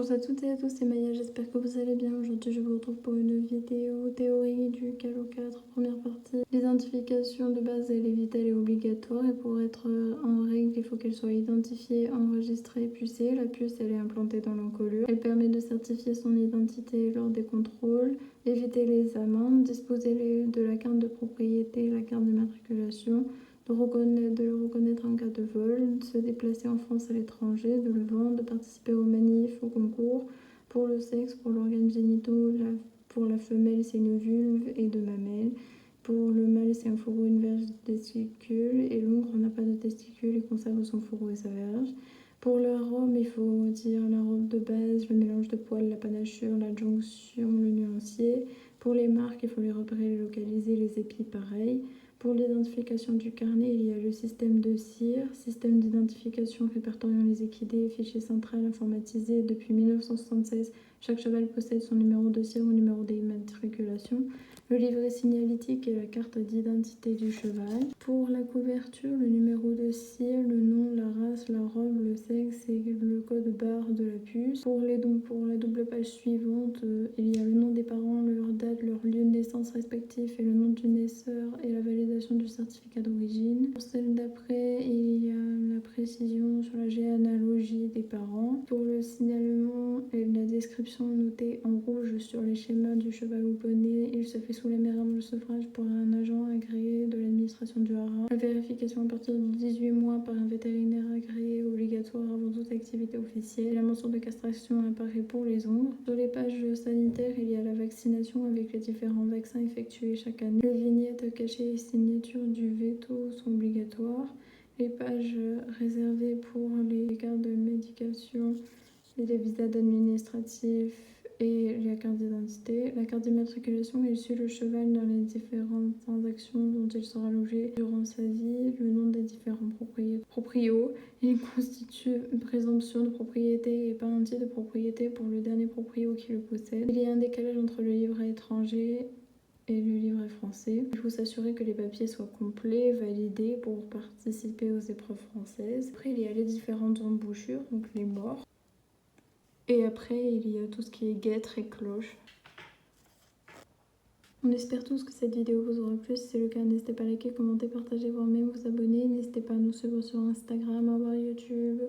Bonjour à toutes et à tous, c'est Maya, j'espère que vous allez bien. Aujourd'hui je vous retrouve pour une vidéo théorie du Calo 4, première partie. L'identification de base elle est vitale et obligatoire et pour être en règle il faut qu'elle soit identifiée, enregistrée et pucée. La puce elle est implantée dans l'encolure. Elle permet de certifier son identité lors des contrôles, éviter les amendes, disposer de la carte de propriété, la carte d'immatriculation, de le reconnaître en cas de vol, de se déplacer en France à l'étranger, de le vendre, de participer aux manifs, aux concours. Pour le sexe, pour l'organe génitaux, pour la femelle c'est une vulve et deux mamelles. Pour le mâle c'est un fourreau, une verge, des testicules. Et l'ongre n'a pas de testicules et conserve son fourreau et sa verge. Pour la robe, il faut dire la robe de base, le mélange de poils, la panachure, l'adjonction, le nuancier. Pour les marques, il faut les repérer, les localiser, les épis pareil. Pour l'identification du carnet, il y a le système de CIR, système d'identification répertoriant les équidés, fichier central informatisé. Depuis 1976, chaque cheval possède son numéro de CIR ou numéro d'immatriculation. Le livret signalétique et la carte d'identité du cheval. Pour la couverture, le numéro de CIR, le nom, la race, la robe, le sexe et le code barre de la puce. Pour la double page suivante, il y a le nom des parents, leur date, leur lieu de naissance respectif et le nom du naisseur et la validation du certificat d'origine. Pour celle d'après, il y a la précision sur la généalogie des parents. Pour le signalement et la description notée en rouge sur les schémas du cheval ou poney, il se fait sous la de sevrage par un agent agréé de l'administration du haras. La vérification à partir de 18 mois par un vétérinaire agréé obligatoire avant toute activité officielle. La mention de castration apparaît pour les ongles. Sur les pages sanitaires, il y a la vaccination avec les différents vaccins effectués chaque année. Les vignettes cachées et signatures du veto sont obligatoires. Les pages réservées pour les cartes de médication et les visas administratifs et la carte d'identité. La carte d'immatriculation, il suit le cheval dans les différentes transactions dont il sera logé durant sa vie, le nom des différents proprios. Il constitue une présomption de propriété et pas un titre de propriété pour le dernier proprio qui le possède. Il y a un décalage entre le livret étranger et le livret français. Il faut s'assurer que les papiers soient complets, validés pour participer aux épreuves françaises. Après, il y a les différentes embouchures, donc les morts. Et après, il y a tout ce qui est guêtre et cloche. On espère tous que cette vidéo vous aura plu. Si c'est le cas, n'hésitez pas à liker, commenter, partager, voire même vous abonner. N'hésitez pas à nous suivre sur Instagram, YouTube.